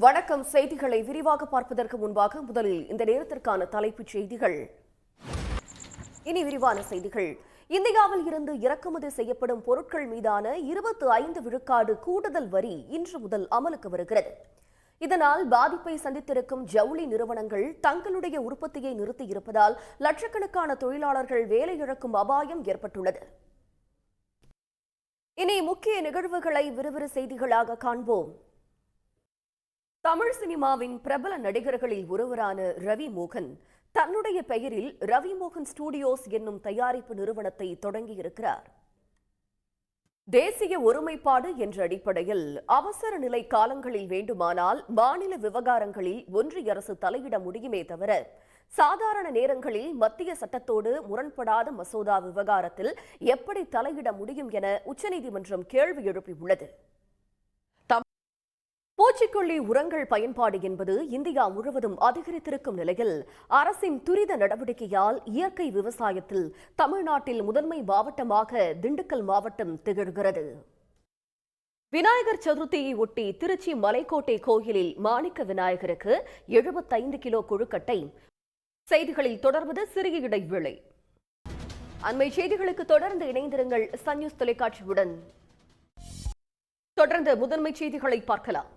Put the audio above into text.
வணக்கம். செய்திகளை விரிவாக பார்ப்பதற்கு முன்பாக முதலில் இந்த நேரத்திற்கான தலைப்புச் செய்திகள். இனி விரிவான செய்திகள். இந்தியாவில் இருந்து இறக்குமதி செய்யப்படும் பொருட்கள் மீதான 25 விழுக்காடு கூடுதல் வரி இன்று முதல் அமலுக்கு வருகிறது. இதனால் பாதிப்பை சந்தித்திருக்கும் ஜவுளி நிறுவனங்கள் தங்களுடைய உற்பத்தியை நிறுத்தியிருப்பதால் லட்சக்கணக்கான தொழிலாளர்கள் வேலை இழக்கும் அபாயம் ஏற்பட்டுள்ளது. இனி முக்கிய நிகழ்வுகளை விறுவிறு செய்திகளாக காண்போம். தமிழ் சினிமாவின் பிரபல நடிகர்களில் ஒருவரான ரவி மோகன் தன்னுடைய பெயரில் ரவி மோகன் ஸ்டுடியோஸ் என்னும் தயாரிப்பு நிறுவனத்தை தொடங்கியிருக்கிறார். தேசிய ஒருமைப்பாடு என்ற அடிப்படையில் அவசர நிலை காலங்களில் வேண்டுமானால் மாநில விவகாரங்களில் ஒன்றிய அரசு தலையிட முடியுமே தவிர சாதாரண நேரங்களில் மத்திய சட்டத்தோடு முரண்படாத மசோதா விவகாரத்தில் எப்படி தலையிட முடியும் என உச்சநீதிமன்றம் கேள்வி எழுப்பியுள்ளது. பூச்சிக்கொல்லி உரங்கள் பயன்பாடு என்பது இந்தியா முழுவதும் அதிகரித்திருக்கும் நிலையில் அரசின் துரித நடவடிக்கையால் இயற்கை விவசாயத்தில் தமிழ்நாட்டில் முதன்மை மாவட்டமாக திண்டுக்கல் மாவட்டம் திகழ்கிறது. விநாயகர் சதுர்த்தியை ஒட்டி திருச்சி மலைக்கோட்டை கோயிலில் மாணிக்க விநாயகருக்கு 75 கிலோ கொழுக்கட்டை. செய்திகளில் தொடர்வது சிறிய இடைவேளை. அண்மை செய்திகளுக்கு தொடர்ந்து இணைந்திருங்கள் சன் நியூஸ் தொலைக்காட்சியுடன். தொடர்ந்து முதன்மை செய்திகளை பார்க்கலாம்.